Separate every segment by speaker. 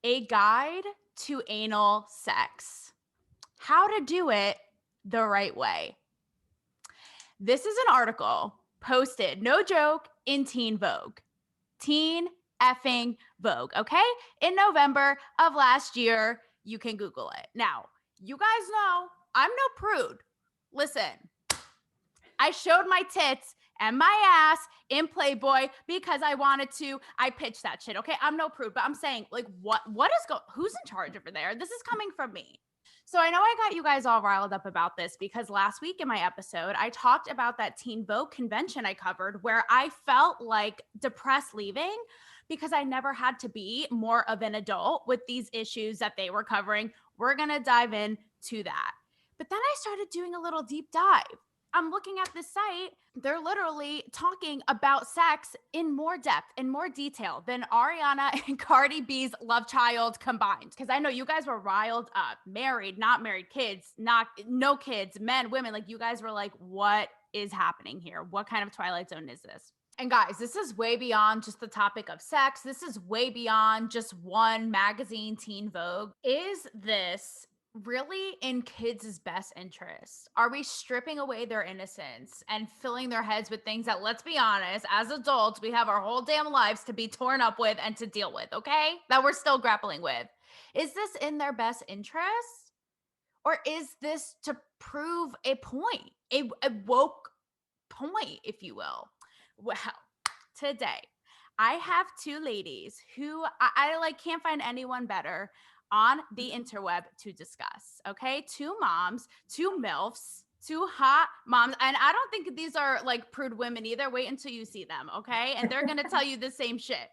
Speaker 1: A Guide to Anal Sex. How to do it the right way. This is an article posted, no joke, in Teen Vogue. Teen effing Vogue, okay? In November of last year. You can Google it. Now, you guys know I'm no prude. Listen, I showed my tits and my ass in Playboy because I wanted to. I pitched that shit, okay? I'm no prude, but I'm saying, like, who's in charge over there? This is coming from me. So I know I got you guys all riled up about this because last week in my episode, I talked about that Teen Vogue convention I covered where I felt like depressed leaving because I never had to be more of an adult with these issues that they were covering. We're going to dive into that. But then I started doing a little deep dive. I'm looking at this site. They're literally talking about sex in more depth, in more detail than Ariana and Cardi B's love child combined. Because I know you guys were riled up, married, not married, kids, no kids, men, women. Like you guys were like, what is happening here? What kind of Twilight Zone is this? And guys, this is way beyond just the topic of sex. This is way beyond just one magazine, Teen Vogue. Is this really in kids' best interest? Are we stripping away their innocence and filling their heads with things that, let's be honest, as adults, we have our whole damn lives to be torn up with and to deal with, okay? That we're still grappling with. Is this in their best interest? Or is this to prove a point, a woke point, if you will? Well, today I have two ladies who I like can't find anyone better on the interweb to discuss. Okay, two moms, two MILFs, two hot moms, and I don't think these are like prude women either. Wait until you see them, okay? And they're gonna tell you the same shit.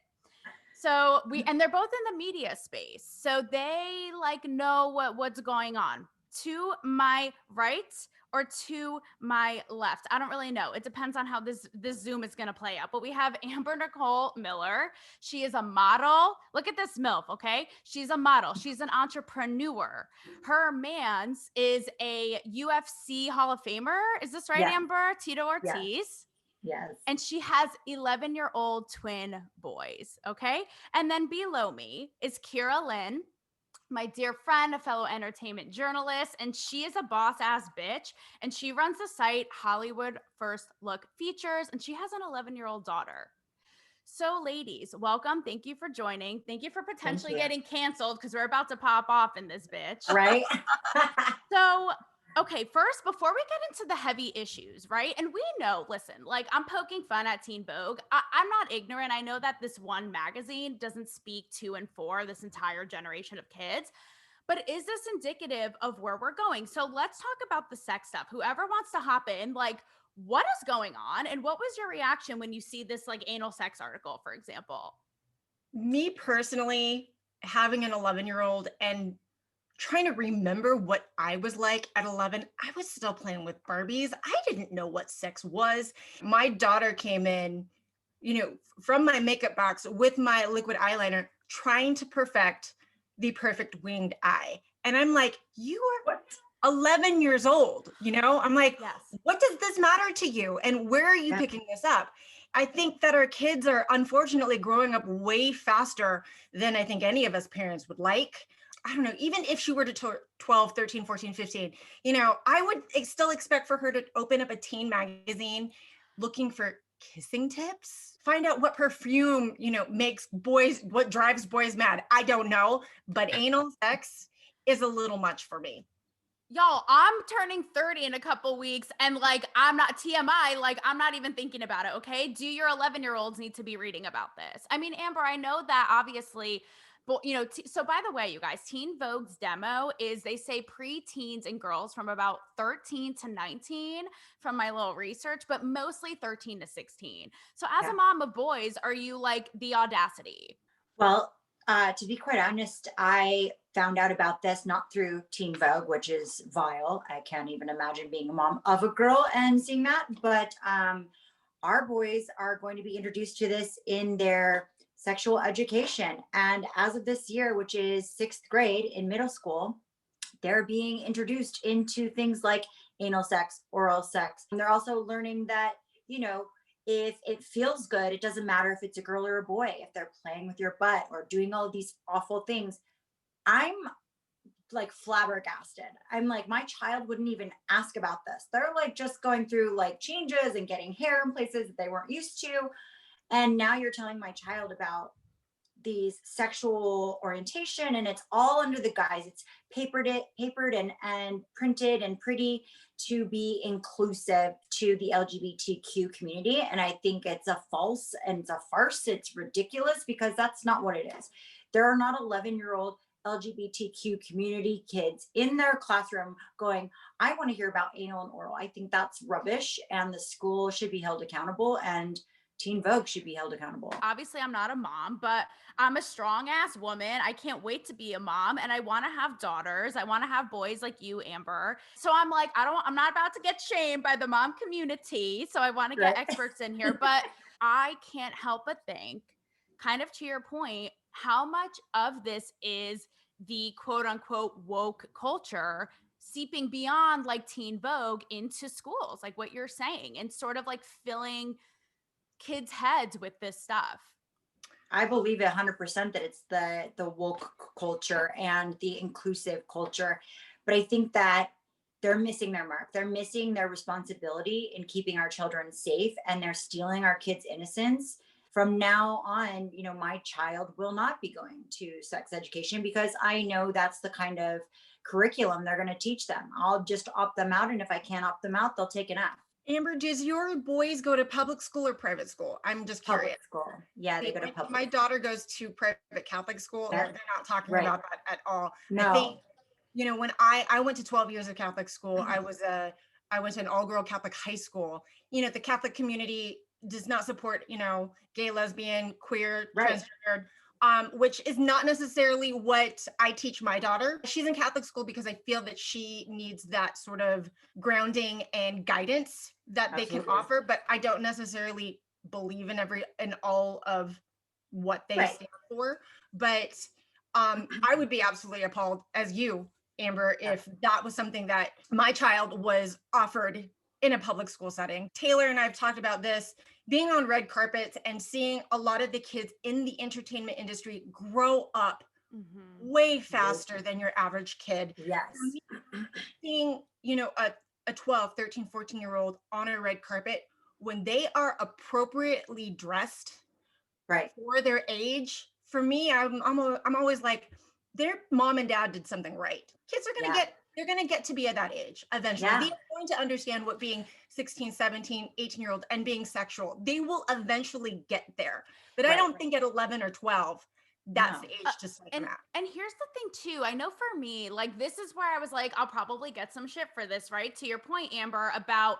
Speaker 1: So and they're both in the media space, so they like know what's going on. To my right or to my left, I don't really know. It depends on how this Zoom is going to play out. But we have Amber Nichole Miller. She is a model. Look at this MILF, okay? She's a model. She's an entrepreneur. Her man's is a UFC Hall of Famer. Is this right,
Speaker 2: Yeah.
Speaker 1: Amber? Tito
Speaker 2: Yeah.
Speaker 1: Ortiz.
Speaker 2: Yes.
Speaker 1: And she has 11-year-old twin boys, okay? And then below me is Kiyra Lynn, my dear friend, a fellow entertainment journalist, and she is a boss ass bitch. And she runs the site Hollywood First Look Features, and she has an 11-year-old daughter. So, ladies, welcome. Thank you for joining. Thank you for potentially getting canceled because we're about to pop off in this bitch.
Speaker 2: Right?
Speaker 1: So, okay, first, before we get into the heavy issues, right? And we know, listen, like I'm poking fun at Teen Vogue. I'm not ignorant. I know that this one magazine doesn't speak to and for this entire generation of kids. But is this indicative of where we're going? So let's talk about the sex stuff. Whoever wants to hop in, like, what is going on? And what was your reaction when you see this like anal sex article, for example?
Speaker 3: Me personally, having an 11-year-old and trying to remember what I was like at 11, I was still playing with Barbies. I didn't know what sex was. My daughter came in, from my makeup box with my liquid eyeliner, trying to perfect the perfect winged eye. And I'm like, you are
Speaker 2: What?
Speaker 3: 11 years old, I'm like,
Speaker 1: Yes.
Speaker 3: what does this matter to you? And where are you picking this up? I think that our kids are unfortunately growing up way faster than I think any of us parents would like. I don't know, even if she were to 12, 13, 14, 15, I would still expect for her to open up a teen magazine looking for kissing tips, find out what perfume, makes boys, what drives boys mad. I don't know, but anal sex is a little much for me.
Speaker 1: Y'all, I'm turning 30 in a couple weeks and like I'm not TMI, like I'm not even thinking about it, okay? Do your 11-year-olds need to be reading about this? I mean, Amber, I know that obviously, but so by the way, you guys, Teen Vogue's demo is they say pre-teens and girls from about 13 to 19 from my little research, but mostly 13 to 16. So as a mom of boys, are you like the audacity?
Speaker 2: Well, to be quite honest, I found out about this not through Teen Vogue, which is vile. I can't even imagine being a mom of a girl and seeing that. But our boys are going to be introduced to this in their sexual education. And as of this year, which is 6th grade in middle school, they're being introduced into things like anal sex, oral sex. And they're also learning that, if it feels good, it doesn't matter if it's a girl or a boy, if they're playing with your butt or doing all these awful things. I'm like flabbergasted. I'm like, my child wouldn't even ask about this. They're like just going through like changes and getting hair in places that they weren't used to. And now you're telling my child about these sexual orientation, and it's all under the guise, it's papered and printed and pretty to be inclusive to the LGBTQ community. And I think it's a false and it's a farce. It's ridiculous because that's not what it is. There are not 11-year-old LGBTQ community kids in their classroom going, I want to hear about anal and oral. I think that's rubbish, and the school should be held accountable, and Teen Vogue should be held accountable.
Speaker 1: Obviously, I'm not a mom, but I'm a strong ass woman. I can't wait to be a mom, and I want to have daughters. I want to have boys like you, Amber. So I'm like, I'm not about to get shamed by the mom community. So I want to get experts in here, but I can't help but think, kind of to your point, how much of this is the quote unquote woke culture seeping beyond like Teen Vogue into schools, like what you're saying, and sort of like filling kids' heads with this stuff.
Speaker 2: I believe 100% that it's the woke culture and the inclusive culture, but I think that they're missing their mark. They're missing their responsibility in keeping our children safe, and they're stealing our kids' innocence. From now on, you know, my child will not be going to sex education because I know that's the kind of curriculum they're going to teach them. I'll just opt them out, and if I can't opt them out, they'll take an F.
Speaker 3: Amber, does your boys go to public school or private school? I'm just curious.
Speaker 2: Public school. Yeah, they go to public.
Speaker 3: My daughter goes to private Catholic school. They're not talking about that at all.
Speaker 2: No.
Speaker 3: I think, you know, when I went to 12 years of Catholic school, I went to an all-girl Catholic high school. You know, the Catholic community does not support, you know, gay, lesbian, queer, transgendered, which is not necessarily what I teach my daughter. She's in Catholic school because I feel that she needs that sort of grounding and guidance that they can offer, but I don't necessarily believe in all of what they stand for. But I would be absolutely appalled, as you, Amber, if that was something that my child was offered in a public school setting. Taylor and I have talked about this, being on red carpets and seeing a lot of the kids in the entertainment industry grow up way faster than your average kid.
Speaker 2: Yes.
Speaker 3: Seeing, you know, a 12, 13, 14-year-old on a red carpet, when they are appropriately dressed for their age, for me, I'm always like, their mom and dad did something right. Kids are they're going to get to be at that age eventually. They're going to understand what being 16, 17, 18-year-old and being sexual. They will eventually get there. But I don't think at 11 or 12, that's the age to psych them out.
Speaker 1: And here's the thing too, I know for me, like, this is where I was like, I'll probably get some shit for this, right? To your point, Amber, about,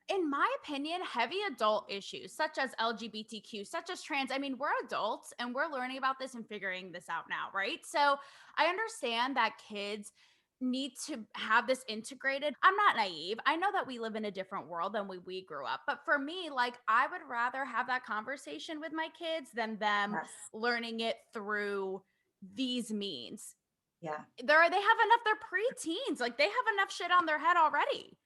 Speaker 1: in my opinion, heavy adult issues such as LGBTQ, such as trans. I mean, we're adults and we're learning about this and figuring this out now, right? So I understand that kids need to have this integrated. I'm not naive. I know that we live in a different world than we grew up. But for me, like, I would rather have that conversation with my kids than them learning it through these means.
Speaker 2: Yeah.
Speaker 1: They have enough, they're preteens. Like, they have enough shit on their head already.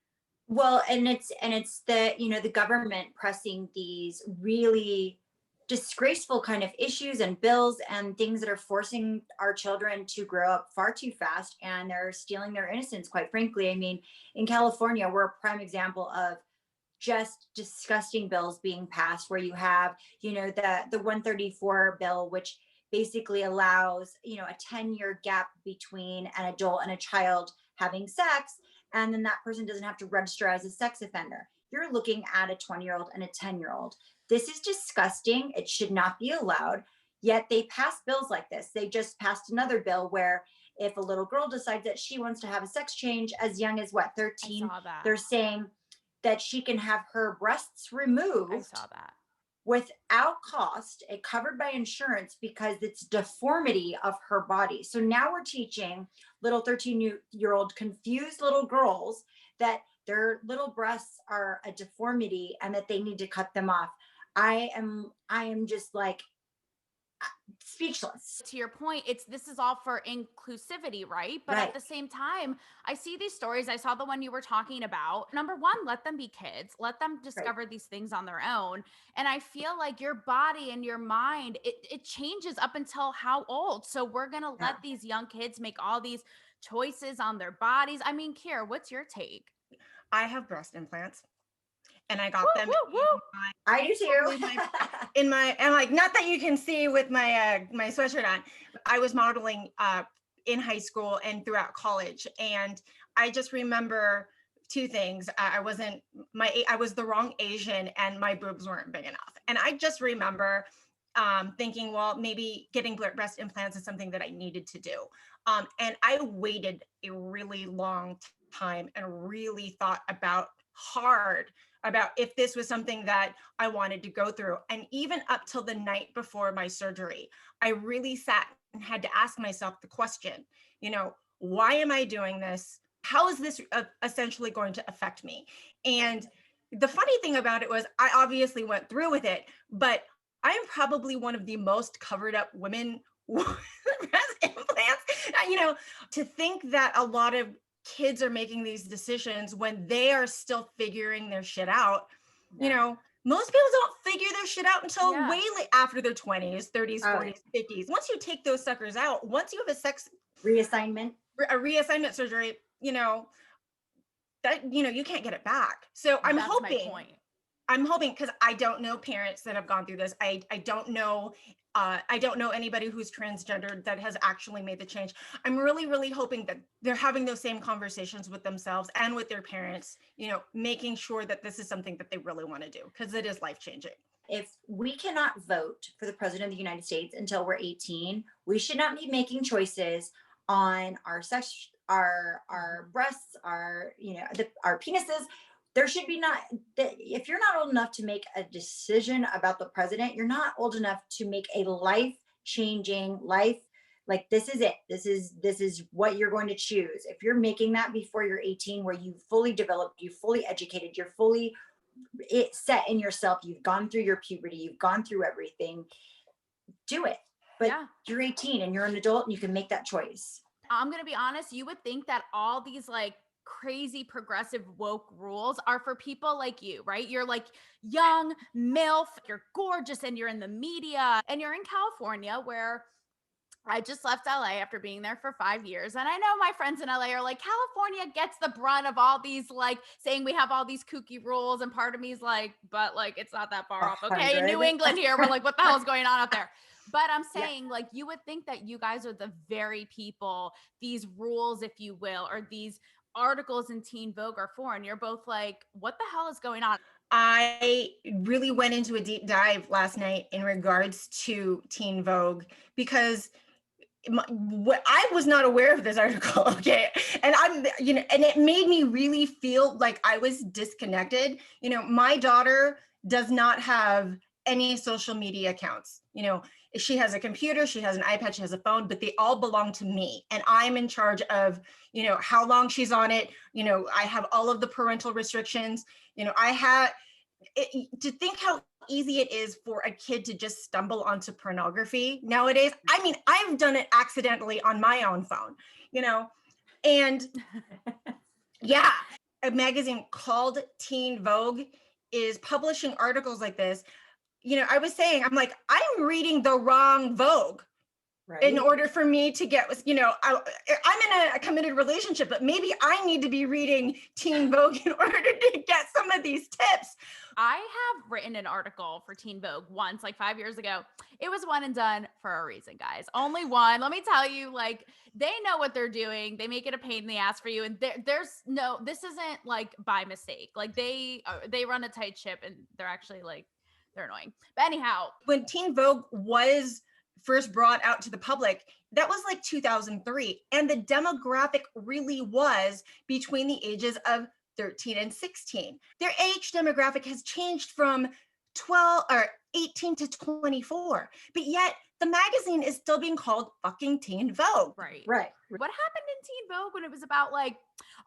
Speaker 2: Well, and it's the, you know, the government pressing these really disgraceful kind of issues and bills and things that are forcing our children to grow up far too fast, and they're stealing their innocence, quite frankly. I mean, in California, we're a prime example of just disgusting bills being passed, where you have, you know, the 134 bill, which basically allows, you know, a 10-year gap between an adult and a child having sex, and then that person doesn't have to register as a sex offender. You're looking at a 20-year-old and a 10-year-old. This is disgusting. It should not be allowed. Yet they pass bills like this. They just passed another bill where if a little girl decides that she wants to have a sex change as young as 13, they're saying that she can have her breasts removed.
Speaker 1: I saw that.
Speaker 2: Without cost, covered by insurance, because it's deformity of her body. So now we're teaching little 13-year-old confused little girls that their little breasts are a deformity and that they need to cut them off. I am just like, speechless.
Speaker 1: To your point, this is all for inclusivity, right? But
Speaker 2: Right.
Speaker 1: at the same time, I see these stories. I saw the one you were talking about. Number one, let them be kids. Let them discover these things on their own. And I feel like your body and your mind, it changes up until how old? So we're gonna let these young kids make all these choices on their bodies. I mean, Kiyra, what's your take?
Speaker 3: I have breast implants. And I got
Speaker 1: Woo,
Speaker 3: them
Speaker 1: woo, woo.
Speaker 2: I do too.
Speaker 3: and like, not that you can see with my my sweatshirt on, I was modeling in high school and throughout college, and I just remember two things. I was the wrong Asian, and my boobs weren't big enough, and I just remember thinking, well, maybe getting breast implants is something that I needed to do, and I waited a really long time and really thought hard about if this was something that I wanted to go through. And even up till the night before my surgery, I really sat and had to ask myself the question, why am I doing this? How is this essentially going to affect me? And the funny thing about it was I obviously went through with it, but I'm probably one of the most covered up women with breast implants. To think that a lot of kids are making these decisions when they are still figuring their shit out. Most people don't figure their shit out until way late after their 20s, 30s, 40s, 50s. Once you take those suckers out, once you have a reassignment surgery, that you can't get it back. So I'm hoping, because I don't know parents that have gone through this. I don't know anybody who's transgendered that has actually made the change. I'm really, really hoping that they're having those same conversations with themselves and with their parents, making sure that this is something that they really want to do, because it is life-changing.
Speaker 2: If we cannot vote for the president of the United States until we're 18, we should not be making choices on our sex, our breasts, our penises. There should be not, if you're not old enough to make a decision about the president, you're not old enough to make a life-changing like this is it. This is what you're going to choose. If you're making that before you're 18, where you fully developed, you fully educated, you're fully set in yourself, you've gone through your puberty, you've gone through everything, do it. But you're 18 and you're an adult and you can make that choice.
Speaker 1: I'm going to be honest, you would think that all these crazy progressive woke rules are for people like you, right? You're young MILF, you're gorgeous, and you're in the media, and you're in California, where I just left LA after being there for 5 years. And I know my friends in LA are like, California gets the brunt of all these, saying we have all these kooky rules. And part of me is but it's not that far off. Okay. In New England here, we're like, what the hell is going on out there? But I'm saying you would think that you guys are the very people these rules, if you will, or these articles in Teen Vogue are for, and you're both like, what the hell is going on?
Speaker 3: I really went into a deep dive last night in regards to Teen Vogue, because I was not aware of this article. Okay. And and it made me really feel like I was disconnected. My daughter does not have any social media accounts. She has a computer, she has an iPad, she has a phone, but they all belong to me. And I'm in charge of, how long she's on it. I have all of the parental restrictions. To think how easy it is for a kid to just stumble onto pornography nowadays. I mean, I've done it accidentally on my own phone, and a magazine called Teen Vogue is publishing articles like this. I was saying, I'm like, I'm reading the wrong Vogue. Right. In order for me to get, I'm in a committed relationship, but maybe I need to be reading Teen Vogue in order to get some of these tips.
Speaker 1: I have written an article for Teen Vogue once, 5 years ago. It was one and done for a reason, guys. Only one. Let me tell you, they know what they're doing. They make it a pain in the ass for you. And this isn't by mistake. They run a tight ship, and they're actually they're annoying. But anyhow,
Speaker 3: when Teen Vogue was first brought out to the public, that was 2003. And the demographic really was between the ages of 13 and 16. Their age demographic has changed from 18 to 24, but yet the magazine is still being called fucking Teen Vogue.
Speaker 1: Right.
Speaker 2: Right.
Speaker 1: What happened in Teen Vogue when it was about like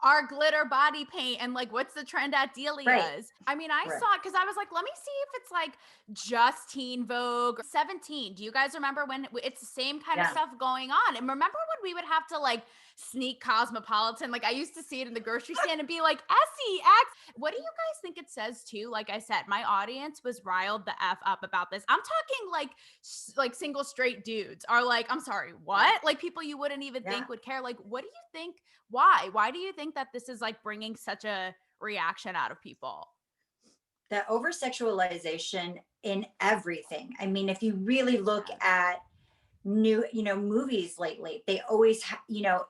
Speaker 1: our glitter body paint and like what's the trend at Delia's?
Speaker 2: Right.
Speaker 1: I mean, I
Speaker 2: Right.
Speaker 1: saw it because I was like, let me see if it's like just Teen Vogue 17. Do you guys remember when it's the same kind of
Speaker 2: Yeah.
Speaker 1: stuff going on? And remember when we would have to like sneak Cosmopolitan? Like I used to see it in the grocery stand and be like, SEX. What do you guys think it says too? Like I said, my audience was riled the F up about this. I'm talking like single straight dudes are like, I'm sorry, what? Like people you wouldn't even think would care. Like, what do you think? Why do you think that this is like bringing such a reaction out of people?
Speaker 2: The over sexualization in everything. I mean, if you really look at new, movies lately, they always,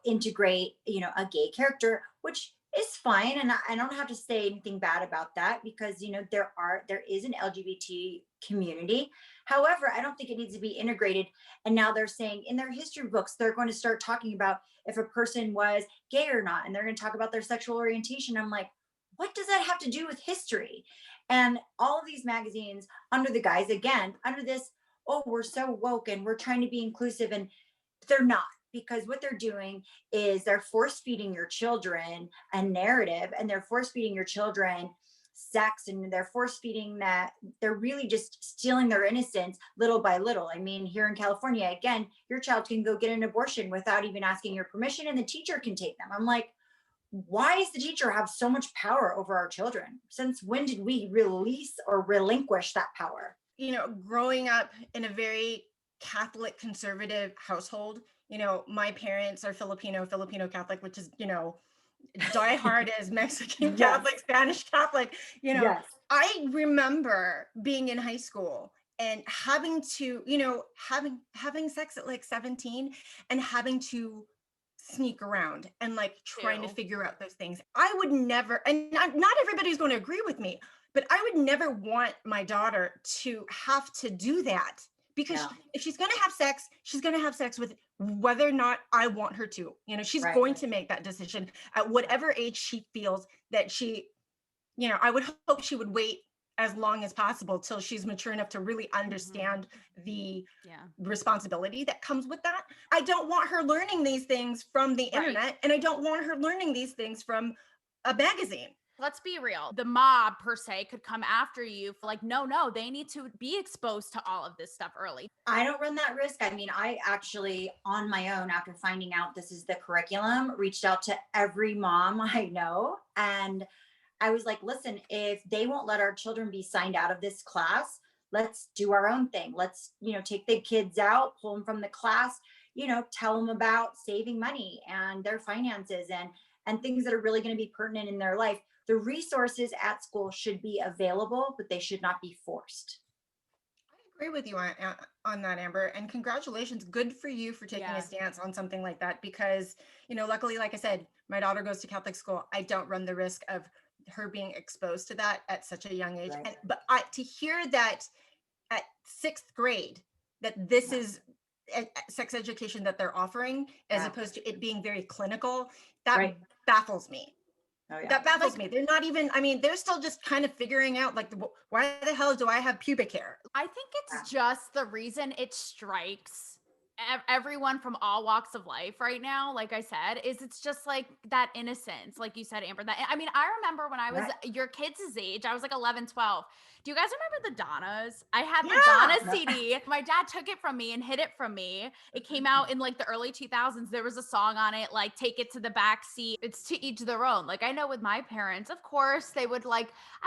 Speaker 2: integrate, a gay character, which is fine. And I don't have to say anything bad about that because, there is an LGBT community. However, I don't think it needs to be integrated. And now they're saying in their history books, they're going to start talking about if a person was gay or not, and they're going to talk about their sexual orientation. I'm like, what does that have to do with history? And all of these magazines under the guise, again, under this, oh, we're so woke and we're trying to be inclusive, and they're not, because what they're doing is they're force feeding your children a narrative, and they're force feeding your children sex, and they're force feeding that. They're really just stealing their innocence little by little. I mean, here in California, again, your child can go get an abortion without even asking your permission, and the teacher can take them. I'm like, why does the teacher have so much power over our children? Since when did we release or relinquish that power?
Speaker 3: Growing up in a very Catholic conservative household, my parents are Filipino Catholic, which is, die hard as Mexican Catholic, Spanish Catholic,
Speaker 2: Yes.
Speaker 3: I remember being in high school and having to, having sex at like 17 and having to sneak around and like trying to figure out those things. I would never, and not everybody's going to agree with me, but I would never want my daughter to have to do that, because if she's going to have sex, she's going to have sex with whether or not I want her to. She's going to make that decision at whatever age she feels that she, I would hope she would wait as long as possible till she's mature enough to really understand the responsibility that comes with that. I don't want her learning these things from the internet, and I don't want her learning these things from a magazine.
Speaker 1: Let's be real. The mob per se could come after you for like, no, they need to be exposed to all of this stuff early.
Speaker 2: I don't run that risk. I mean, I actually, on my own, after finding out this is the curriculum, reached out to every mom I know. And I was like, listen, if they won't let our children be signed out of this class, let's do our own thing. Let's, take the kids out, pull them from the class, tell them about saving money and their finances and things that are really going to be pertinent in their life. The resources at school should be available, but they should not be forced.
Speaker 3: I agree with you on that, Amber, and congratulations. Good for you for taking a stance on something like that, because, luckily, like I said, my daughter goes to Catholic school. I don't run the risk of her being exposed to that at such a young age.
Speaker 2: Right.
Speaker 3: But to hear that at 6th grade, that this is sex education that they're offering, as opposed to it being very clinical, that baffles me.
Speaker 2: Oh, yeah.
Speaker 3: That baffles me. They're not even, they're still just kind of figuring out, like, why the hell do I have pubic hair?
Speaker 1: I think it's just the reason it strikes everyone from all walks of life right now, like I said, is it's just like that innocence, like you said, Amber. I remember when I was your kids' age, I was like 11, 12. Do you guys remember the Donnas? I had the Donna CD. My dad took it from me and hid it from me. It came out in like the early 2000s. There was a song on it, like take it to the back seat. It's to each their own. Like I know with my parents, of course, they would I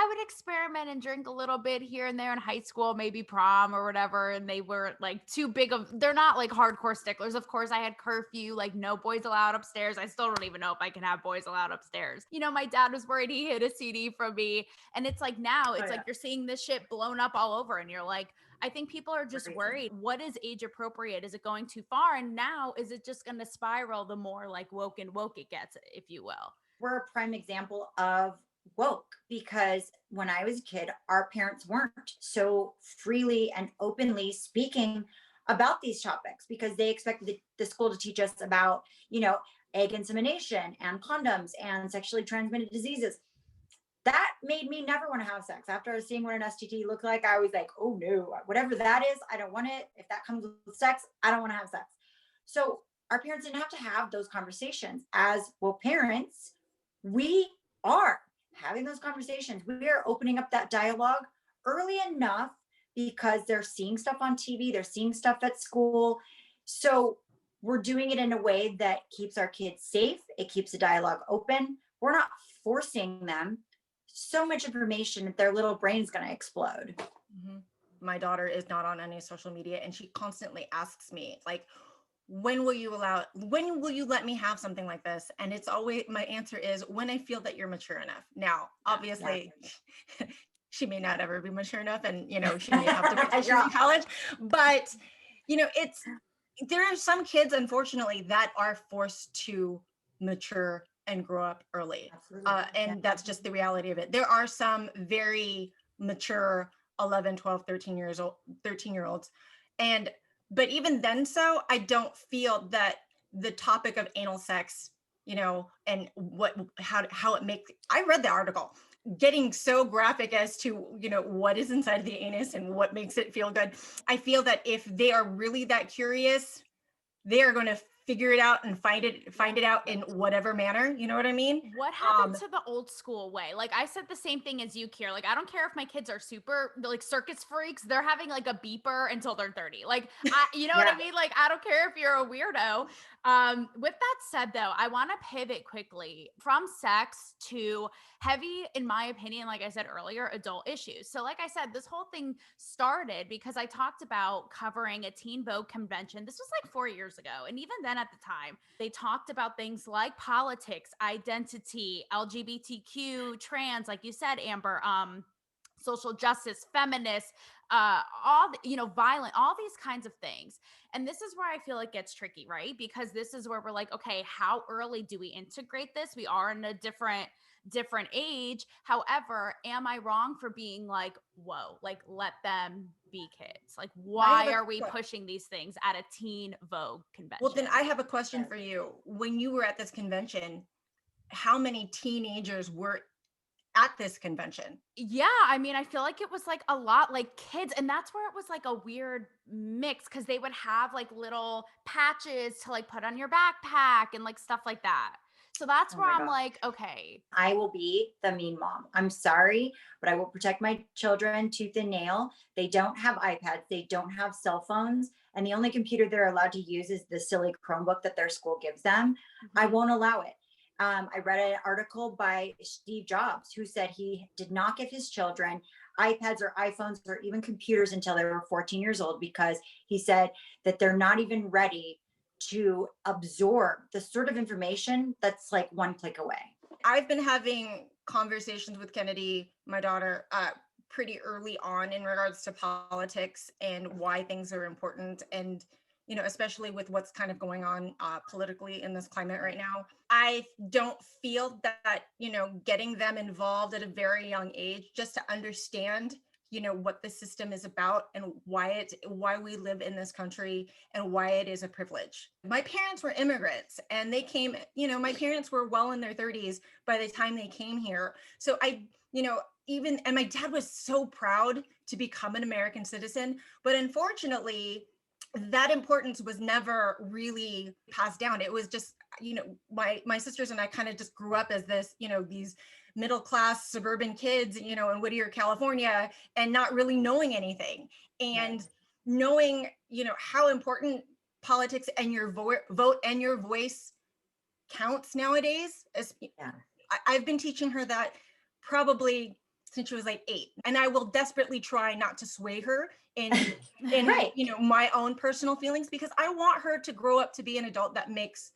Speaker 1: would experiment and drink a little bit here and there in high school, maybe prom or whatever. And they were like too big of, they're not like hardcore sticklers. Of course, I had curfew, like no boys allowed upstairs. I still don't even know if I can have boys allowed upstairs. My dad was worried he hid a CD from me. And it's like now it's like you're seeing this shit blown up all over. And you're like, I think people are just worried. What is age appropriate? Is it going too far? And now is it just going to spiral the more like woke it gets, if you will?
Speaker 2: We're a prime example of woke, because when I was a kid, our parents weren't so freely and openly speaking about these topics, because they expected the school to teach us about, egg insemination and condoms and sexually transmitted diseases. that made me never want to have sex. After I was seeing what an STD looked like, I was like, oh no, whatever that is, I don't want it. If that comes with sex, I don't want to have sex. So our parents didn't have to have those conversations. As well, parents, we are having those conversations. We are opening up that dialogue early enough because they're seeing stuff on TV, they're seeing stuff at school. So we're doing it in a way that keeps our kids safe. It keeps the dialogue open. We're not forcing them so much information that their little brain's going to explode.
Speaker 3: Mm-hmm. My daughter is not on any social media, and she constantly asks me, like, when will you let me have something like this? And it's always, my answer is when I feel that you're mature enough. Now, obviously, she may not ever be mature enough, and, you know, she may have to wait till she's in college, but, you know, there are some kids, unfortunately, that are forced to mature and grow up early. And that's just the reality of it. There are some very mature 11, 12, 13-year-olds. But even then, I don't feel that the topic of anal sex, you know, and how it makes, I read the article, getting so graphic as to, you know, what is inside of the anus and what makes it feel good. I feel that if they are really that curious, they are going to figure it out and find it out in whatever manner. You know what I mean?
Speaker 1: What happened to the old school way? Like, I said the same thing as you, Kiyra. Like, I don't care if my kids are super like circus freaks. They're having like a beeper until they're 30. Like, you know what I mean? Like, I don't care if you're a weirdo. With that said, though, I want to pivot quickly from sex to heavy, in my opinion, like I said earlier, adult issues. So like I said, this whole thing started because I talked about covering a Teen Vogue convention. This was like 4 years ago. And even then at the time, they talked about things like politics, identity, LGBTQ, trans, like you said, Amber, social justice, feminist, violent, all these kinds of things. And this is where I feel it gets tricky, right? Because this is where we're like, okay, how early do we integrate this? We are in a different age. However, am I wrong for being like, whoa, like let them be kids? Like, why are we pushing these things at a Teen Vogue convention?
Speaker 3: Well, then I have a question for you. When you were at this convention, how many teenagers were at this convention?
Speaker 1: Yeah, I mean, I feel like it was like a lot like kids, and that's where it was like a weird mix because they would have like little patches to like put on your backpack and like stuff like that. So that's where I'm like, okay.
Speaker 2: I will be the mean mom. I'm sorry, but I will protect my children tooth and nail. They don't have iPads. They don't have cell phones. And the only computer they're allowed to use is the silly Chromebook that their school gives them. Mm-hmm. I won't allow it. I read an article by Steve Jobs who said he did not give his children iPads or iPhones or even computers until they were 14 years old because he said that they're not even ready to absorb the sort of information that's like one click away.
Speaker 3: I've been having conversations with Kennedy, my daughter, pretty early on in regards to politics and why things are important. And, you know, especially with what's kind of going on politically in this climate right now. I don't feel that, you know, getting them involved at a very young age just to understand, you know, what the system is about and why we live in this country and why it is a privilege. My parents were immigrants and they came, you know, my parents were well in their 30s by the time they came here. So and my dad was so proud to become an American citizen, but unfortunately, that importance was never really passed down. It was just, you know, my sisters and I kind of just grew up as this, you know, these middle-class suburban kids, you know, in Whittier, California, and not really knowing anything. And knowing, you know, how important politics and your vote and your voice counts nowadays. I've been teaching her that probably since she was like 8. And I will desperately try not to sway her in
Speaker 2: right.
Speaker 3: You know, my own personal feelings, because I want her to grow up to be an adult that makes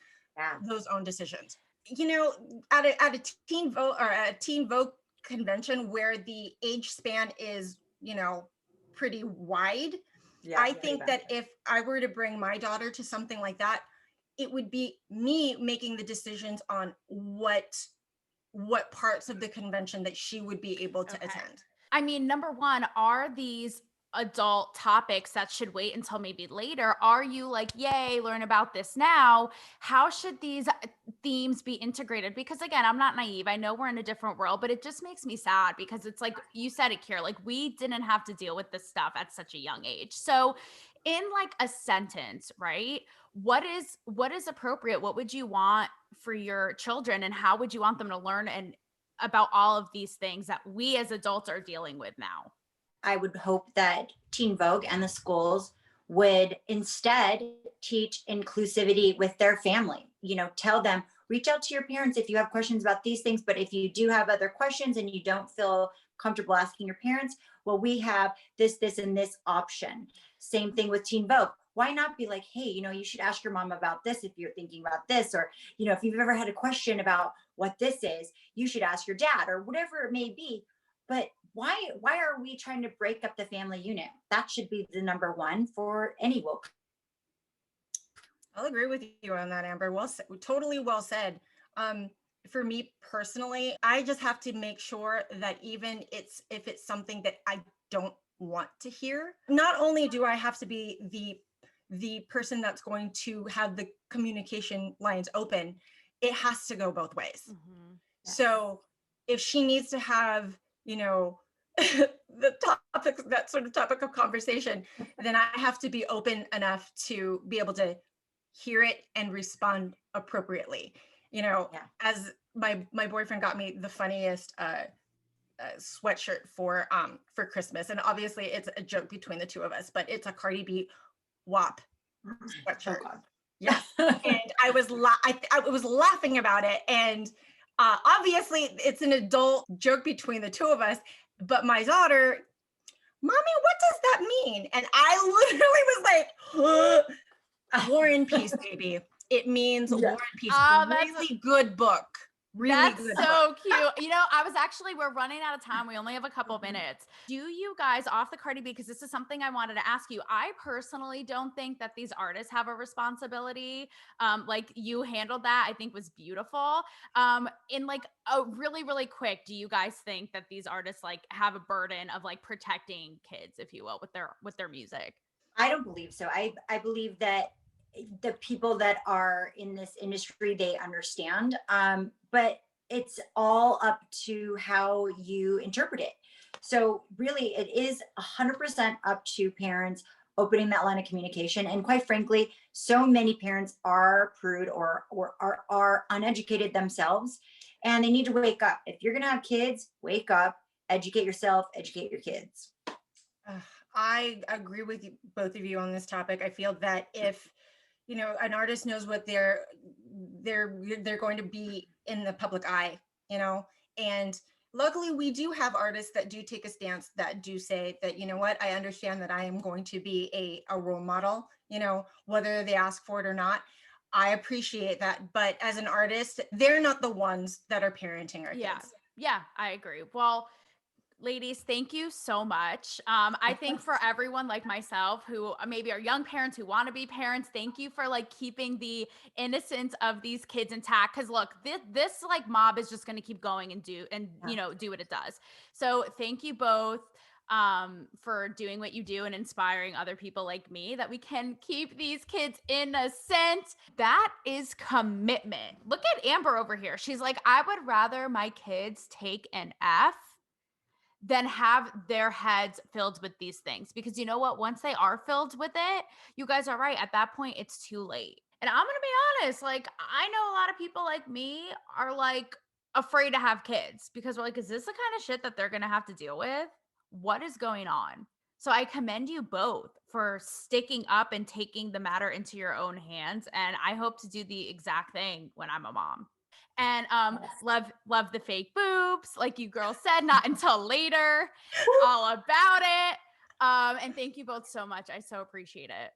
Speaker 3: those own decisions. You know, at a Teen Vogue or a Teen Vogue convention where the age span is, you know, pretty wide. Yeah, I think that if I were to bring my daughter to something like that, it would be me making the decisions on what parts of the convention that she would be able to attend.
Speaker 1: I mean, number one, are these adult topics that should wait until maybe later? Are you like, yay, learn about this now? How should these themes be integrated? Because again, I'm not naive. I know we're in a different world, but it just makes me sad because it's like you said it, Kiyra, like we didn't have to deal with this stuff at such a young age. So in like a sentence, right? What is appropriate? What would you want for your children and how would you want them to learn and about all of these things that we as adults are dealing with now?
Speaker 2: I would hope that Teen Vogue and the schools would instead teach inclusivity with their family. Tell them, reach out to your parents if you have questions about these things. But if you do have other questions and you don't feel comfortable asking your parents, well, we have this, and this option. Same thing with Teen Vogue. Why not be like, hey, you should ask your mom about this if you're thinking about this, or, if you've ever had a question about what this is, you should ask your dad or whatever it may be. But why are we trying to break up the family unit? That should be the number one for any woke.
Speaker 3: I'll agree with you on that, Amber. Well said, totally well said. For me personally, I just have to make sure that even if it's something that I don't want to hear, not only do I have to be the person that's going to have the communication lines open, it has to go both ways.
Speaker 1: Mm-hmm.
Speaker 2: Yes.
Speaker 3: So if she needs to have, that sort of topic of conversation, then I have to be open enough to be able to hear it and respond appropriately. As my boyfriend got me the funniest sweatshirt for Christmas, and obviously it's a joke between the two of us, but it's a Cardi B WAP sweatshirt.
Speaker 2: Oh God.
Speaker 3: Yes, and I was laughing about it, and obviously it's an adult joke between the two of us, but my daughter, Mommy, what does that mean? And I literally was like, War and Peace, baby. It means War and Peace. Really good book. Really
Speaker 1: that's
Speaker 3: good
Speaker 1: so
Speaker 3: book.
Speaker 1: cute. We're running out of time. We only have a couple minutes. Do you guys, off the Cardi B, because this is something I wanted to ask you, I personally don't think that these artists have a responsibility. Like you handled that, I think was beautiful. In like a really, really quick, do you guys think that these artists like have a burden of like protecting kids, if you will, with their music?
Speaker 2: I don't believe so. I believe that the people that are in this industry, they understand. But it's all up to how you interpret it. So really, it is 100% up to parents opening that line of communication. And quite frankly, so many parents are prude or are uneducated themselves, and they need to wake up. If you're going to have kids, wake up, educate yourself, educate your kids.
Speaker 3: I agree with you, both of you on this topic. I feel that if an artist knows what they're going to be in the public eye, and luckily we do have artists that do take a stance, that do say that, I understand that I am going to be a role model, whether they ask for it or not. I appreciate that. But as an artist, they're not the ones that are parenting our kids.
Speaker 1: Yeah, I agree. Well, ladies, thank you so much. I think for everyone like myself who maybe are young parents who want to be parents, thank you for like keeping the innocence of these kids intact. Cause look, this like mob is just going to keep going and do what it does. So thank you both for doing what you do and inspiring other people like me that we can keep these kids innocent. That is commitment. Look at Amber over here. She's like, I would rather my kids take an F than have their heads filled with these things. Because you know what? Once they are filled with it, you guys are right. At that point, it's too late. And I'm going to be honest, like, I know a lot of people like me are like afraid to have kids because we're like, is this the kind of shit that they're going to have to deal with? What is going on? So I commend you both for sticking up and taking the matter into your own hands. And I hope to do the exact thing when I'm a mom. And love the fake boobs, like you girls said, not until later, all about it. And thank you both so much. I so appreciate it.